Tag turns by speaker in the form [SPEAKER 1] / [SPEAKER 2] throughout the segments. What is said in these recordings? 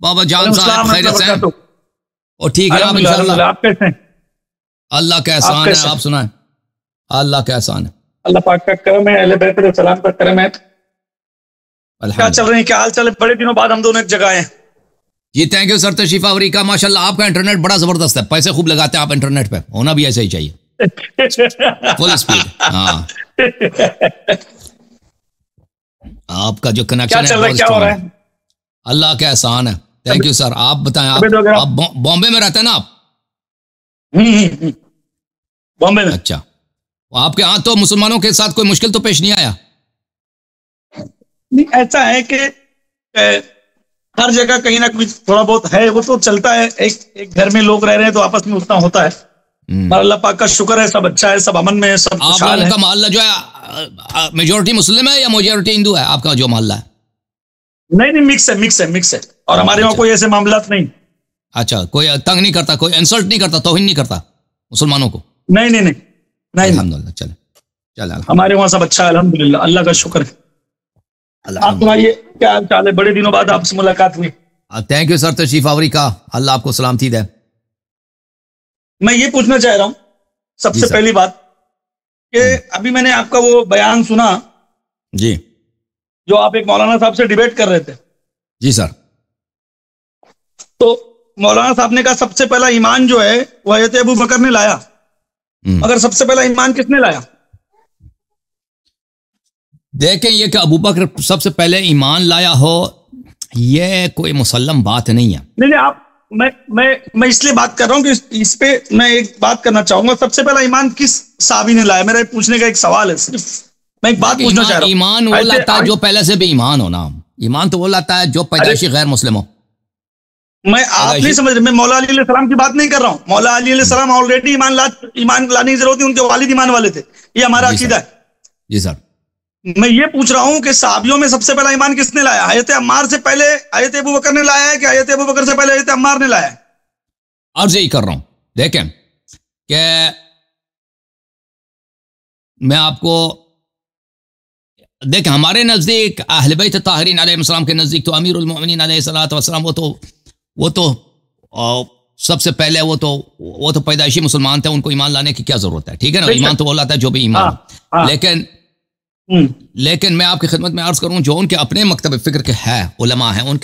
[SPEAKER 1] بابا جان صاحب خیریت سے ہیں؟ اور ٹھیک ہے آپ انشاءاللہ؟
[SPEAKER 2] آپ کیسے ہیں؟
[SPEAKER 1] اللہ کا احسان ہے، آپ سنائیں۔ اللہ کا احسان ہے،
[SPEAKER 2] اللہ پاک کا کرم ہے، اہل بیت علیہ السلام کا کرم ہے۔ کیا چل رہے ہیں، کیا حال چال ہے؟ بڑے دنوں بعد ہم دونوں ایک جگہ آئے ہیں۔
[SPEAKER 1] جی تھینک یو سر، تشریف آوری کا۔ ماشاءاللہ آپ کا انٹرنیٹ بڑا زبردست ہے، پیسے خوب لگاتے ہیں آپ انٹرنیٹ پہ، ہونا بھی ایسا ہی چاہیے، فل اسپیڈ۔ ہاں آپ کا جو کنیکشن ہے بہت اسٹرانگ ہے، اللہ کا احسان ہے۔ Thank you sir. آپ بتائیں، آپ بامبے میں رہتے ہیں نا آپ؟
[SPEAKER 2] بامبے میں۔
[SPEAKER 1] اچھا، آپ کے ہاں تو مسلمانوں کے ساتھ کوئی مشکل تو پیش نہیں آیا؟
[SPEAKER 2] نہیں، ایسا ہے کہ ہر جگہ کہیں نہ کہیں تھوڑا بہت ہے، وہ تو چلتا ہے۔ ایک گھر میں لوگ رہ رہے ہیں تو آپس میں اتنا ہوتا ہے، پر اللہ پاک کا شکر ہے، سب اچھا ہے، سب امن میں ہے، سب خوشحال ہے۔
[SPEAKER 1] آپ لوگوں کا محلہ جو ہے میجورٹی مسلم ہے یا میجورٹی ہندو ہے آپ کا جو محلہ ہے؟
[SPEAKER 2] نہیں، مکس ہے، اور ہمارے وہاں کوئی ایسے معاملات نہیں۔
[SPEAKER 1] اچھا، کوئی تنگ نہیں کرتا، کوئی انسلٹ نہیں کرتا، توہین نہیں کرتا مسلمانوں کو؟
[SPEAKER 2] نہیں،
[SPEAKER 1] الحمدللہ۔ چلے
[SPEAKER 2] ہمارے وہاں سب اچھا ہے، الحمدللہ، اللہ کا شکر ہے۔ آپ سنائیے، کیا حال چال ہے؟ بڑے دنوں بعد آپ سے ملاقات ہوئی۔
[SPEAKER 1] تھینک یو سر، تشریف آوری کا، اللہ آپ کو سلامتی دے۔
[SPEAKER 2] میں یہ پوچھنا چاہ رہا ہوں سب سے پہلی بات کہ ابھی میں نے آپ کا وہ بیان سنا
[SPEAKER 1] جی،
[SPEAKER 2] جو آپ ایک مولانا صاحب سے ڈیبیٹ کر رہے تھے۔
[SPEAKER 1] جی سر۔
[SPEAKER 2] تو مولانا صاحب نے کہا سب سے پہلا ایمان جو ہے وہ حضرت ابو بکر نے لایا، مگر سب سے پہلا ایمان کس نے لایا؟
[SPEAKER 1] دیکھیں، یہ کہ ابو بکر سب سے پہلے ایمان لایا ہو یہ کوئی مسلم بات نہیں ہے۔
[SPEAKER 2] نہیں، آپ میں اس لیے بات کر رہا ہوں کہ اس پہ میں ایک بات کرنا چاہوں گا۔ سب سے پہلا ایمان کس صحابی نے لایا؟ میرا پوچھنے کا ایک سوال ہے، صرف میں ایک بات پوچھنا چاہ رہا ہوں۔
[SPEAKER 1] ایمان وہ لاتا ہے جو پہلے سے بھی ایمان ہونا، ایمان تو وہ لاتا ہے جو پیدائشی غیر مسلم ہو۔
[SPEAKER 2] میں آپ نہیں سمجھ رہے، میں مولا علی علیہ السلام کی بات نہیں کر رہا ہوں۔ مولا علی علیہ السلام آلریڈی ایمان لانے کی ضرورت ہے، ان کے والد ایمان والے تھے، یہ ہمارا عقیدہ ہے۔
[SPEAKER 1] جی سر۔
[SPEAKER 2] میں یہ پوچھ رہا ہوں کہ صحابیوں میں سب سے پہلا ایمان کس نے لایا؟ حضرت عمار سے پہلے حضرت ابو بکر نے لایا ہے کہ حضرت ابو بکر سے پہلے حضرت عمار نے لایا ہے؟
[SPEAKER 1] عرض یہی کر رہا ہوں، دیکھیں کہ میں آپ کو دیکھیں، ہمارے نزدیک اہل بیت طاہرین علیہ السلام کے نزدیک تو امیر المؤمنین علیہ الصلوۃ والسلام وہ تو سب سے پہلے وہ تو پیدائشی مسلمان تھے، ان کو ایمان لانے کی کیا ضرورت ہے؟ ٹھیک ہے نا، ایمان تو وہ لاتا ہے جو بھی ایمان۔ لیکن میں آپ کی خدمت میں عرض کروں، جو ان کے اپنے مکتب فکر کے ہے علماء ہیں، ان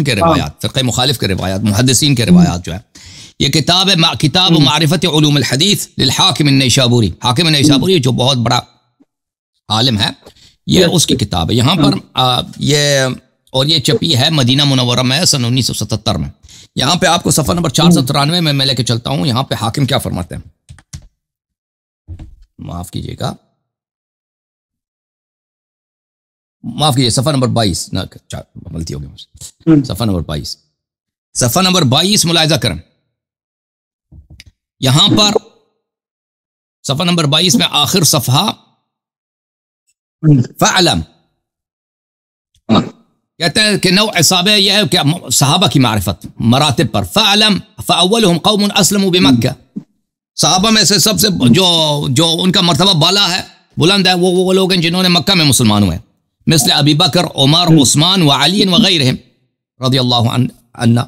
[SPEAKER 1] کے روایات، فرقہ مخالف کے روایات، محدثین کے روایات جو ہے، یہ کتاب ہے کتاب معرفت علوم الحدیث للحاکم النیسابوری، حاکم النیسابوری جو بہت بڑا عالم ہے، یہ اس کی کتاب ہے۔ یہاں پر یہ چپی ہے مدینہ منورہ میں سن 1977 میں۔ یہاں پہ آپ کو صفحہ نمبر 493 میں لے کے چلتا ہوں، یہاں پہ حاکم کیا فرماتے ہیں، معاف کیجئے گا، معاف کیجئے، صفحہ نمبر 22، غلطی ہو گئی، صفحہ نمبر 22 ملاحظہ کریں، یہاں پر صفحہ نمبر 22 میں آخر صفحہ فعلم کہتے ہیں کہ نوع صحابہ یہ ہے کہ صحابہ کی معرفت مراتب پر، فعلم فاولهم قوم اسلموا بمکہ، صحابہ میں سے سب سے جو ان کا مرتبہ بالا ہے، بلند ہے، وہ لوگ ہیں جنہوں نے مکہ میں مسلمان ہوئے، مثل ابی بکر، عمر، عثمان وعلی وغیرہم رضی اللہ عنہ،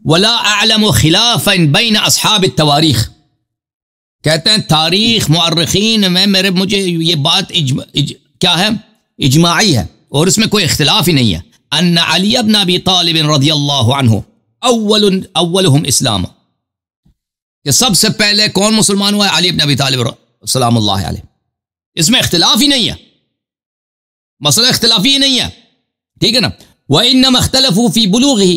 [SPEAKER 1] ولا اعلم خلافا بین اصحاب التواریخ، کہتے ہیں تاریخ مورخین میں مجھے یہ بات کیا ہے، اجماعی ہے، اور اس میں کوئی اختلاف ہی نہیں ہے، ان علی بن ابی طالب رضی اللہ عنہ اولهم اسلام، کہ سب سے پہلے کون مسلمان ہوا ہے؟ علی بن ابی طالب سلام اللہ علیہ، اس میں اختلاف ہی نہیں ہے، مسئلہ اختلافی ہی نہیں ہے، ٹھیک ہے نا۔ وَإِنَّمَا اخْتَلَفُوا فِي بُلُوغِهِ،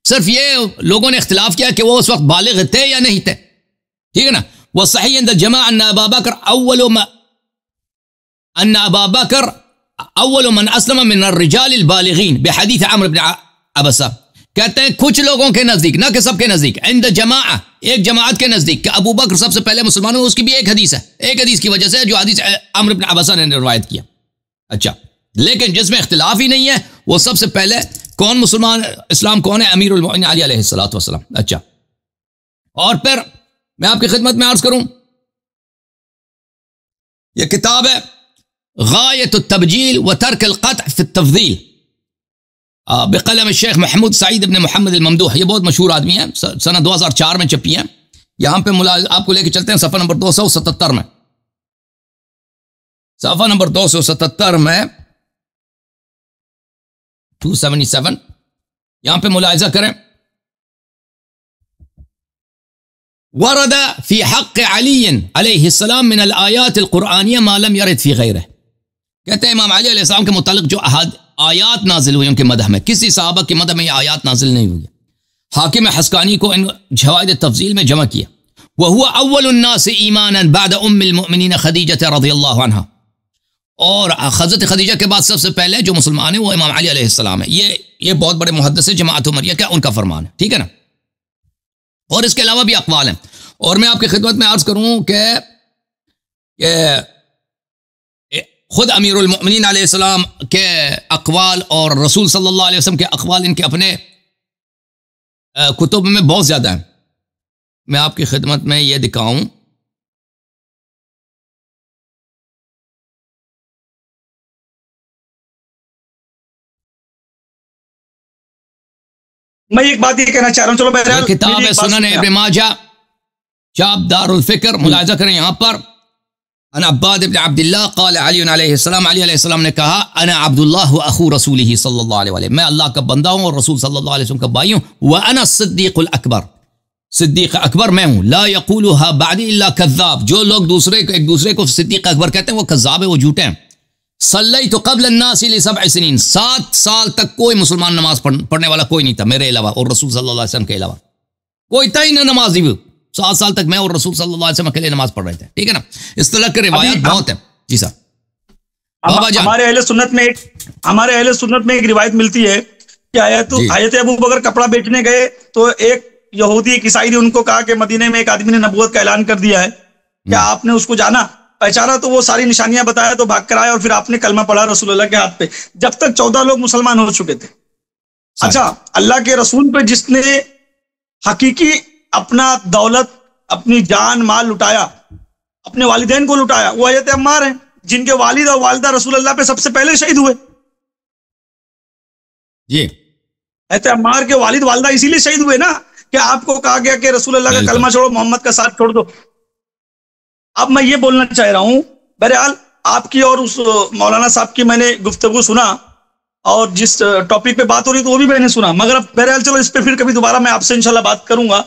[SPEAKER 1] صرف یہ لوگوں نے اختلاف کیا کہ وہ اس وقت بالغ تھے یا نہیں تھے، ٹھیک ہے نا۔ وَصَحِيحٌ عِنْدَ الْجَمَاعَةِ أَنَّ أَبَا بَكْرَ أَوَّلُ مَنْ أَسْلَمَ مِنَ الرِّجَالِ الْبَالِغِينَ بِحَدِيثِ عَمْرُ بْنِ عَبَسَةَ، کہتے ہیں کچھ لوگوں کے نزدیک، نہ کہ سب کے نزدیک، عند جماعہ، ایک جماعت کے نزدیک، کہ ابو بکر سب سے پہلے مسلمان ہوئے، اس کی بھی ایک حدیث ہے، ایک حدیث کی وجہ سے جو حدیث عمرو بن عبسہ نے روایت کیا۔ اچھا، لیکن جس میں اختلاف ہی نہیں ہے وہ سب سے پہلے کون مسلمان اسلام کون ہے؟ امیر المؤمنین علی علیہ الصلوۃ والسلام۔ اچھا، اور پھر میں آپ کی خدمت میں عرض کروں، یہ کتاب ہے غایت التبجیل و ترک القطع فی التفضیل، بقلم الشیخ محمود سعید ابن محمد الممدوح، یہ بہت مشہور آدمی ہے، سنہ 2004 میں چھپی ہیں. یہاں پہ آپ کو لے کے چلتے ہیں صفحہ نمبر 277 میں. صفحہ نمبر 277 میں 277 یہاں پہ ملاحظہ کریں. ورد فی حق علی علیہ السلام من الآیات القرآنیہ ما لم یرد فی غیرہ. کہتے ہیں امام علی علیہ السلام کے متعلق جو آیات نازل ہوئی ان کے مدح میں، کسی صحابہ کے مدح میں یہ آیات نازل نہیں ہوئی. حاکم حسکانی کو ان جوائد تفضیل میں جمع کیا. وَهُوَ أَوَّلُ النَّاسِ إِيمَانًا بَعْدَ أُمِّ الْمُؤْمِنِينَ خدیجہ رضی اللہ عنہا. اور حضرت خدیجہ کے بعد سب سے پہلے جو مسلمان ہیں وہ امام علی علیہ السلام ہے. یہ بہت بڑے محدث جماعت عمریہ کا ان کا فرمان ہے، ٹھیک ہے نا. اور اس کے علاوہ بھی اقوال ہیں. اور میں آپ کی خدمت میں عرض کروں کہ خود امیر المؤمنین علیہ السلام کے اقوال اور رسول صلی اللہ علیہ وسلم کے اقوال ان کے اپنے کتب میں بہت زیادہ ہیں. میں آپ کی خدمت میں یہ دکھاؤں.
[SPEAKER 2] میں ایک بات یہ کہنا چاہ رہا ہوں، چلو بہرحال
[SPEAKER 1] کتاب ہے سنن ابن ماجہ چاپ دار الفکر، ملاحظہ کریں یہاں پر. ان عباد ابن عبداللہ قال علی علیہ السلام، علی علیہ السلام نے کہا انا عبداللہ و اخو رسولہ صلی اللہ علیہ وسلم، میں اللہ کا بندہ ہوں اور رسول صلی اللہ علیہ وسلم کا بھائی ہوں. وانا الصدیق الاکبر، صدیق اکبر میں ہوں. لا یقولها بعدی الا کذاب، جو لوگ ایک دوسرے کو صدیق اکبر کہتے ہیں وہ کذاب ہے، وہ جھوٹے ہیں. صلیت قبل الناس ل7 سنین، 7 سال تک کوئی مسلمان نماز پڑھنے والا کوئی نہیں تھا میرے علاوہ اور رسول صلی اللہ علیہ وسلم کے علاوہ. کوئی تھا ہی نہ نمازی، 7 سال تک میں اور رسول صلی اللہ علیہ وسلم اکیلے نماز پڑھ رہے تھے، ٹھیک ہے نا. اس طرح کی روایات بہت ہیں. جی سر.
[SPEAKER 2] ہمارے اہل سنت میں ایک روایت ملتی ہے کہ حضرت ابو بکر کپڑا بیچنے گئے تو ایک یہودی ایک عیسائی نے ان کو کہا کہ مدینے میں ایک آدمی نے نبوت کا اعلان کر دیا ہے، کیا آپ نے اس کو جانا پہچانا؟ تو وہ ساری نشانیاں بتایا تو بھاگ کر آیا اور پھر آپ نے کلمہ پڑھا رسول اللہ کے ہاتھ پہ، جب تک 14 لوگ مسلمان ہو چکے تھے. اچھا، اللہ کے رسول پہ جس نے حقیقی اپنا دولت، اپنی جان مال لٹایا، اپنے والدین کو لٹایا، وہ حضرت عمار ہیں، جن کے والد اور والدہ رسول اللہ پہ سب سے پہلے شہید ہوئے.
[SPEAKER 1] جی،
[SPEAKER 2] حضرت عمار کے والد والدہ اسی لیے شہید ہوئے نا کہ آپ کو کہا گیا کہ رسول اللہ کا کلمہ چھوڑو، محمد کا ساتھ چھوڑ دو. اب میں یہ بولنا چاہ رہا ہوں، بہرحال آپ کی اور اس مولانا صاحب کی میں نے گفتگو سنا اور جس ٹاپک پہ بات ہو رہی تو وہ بھی میں نے سنا، مگر اب بہرحال چلو اس پہ پھر کبھی دوبارہ میں آپ سے انشاءاللہ بات کروں گا.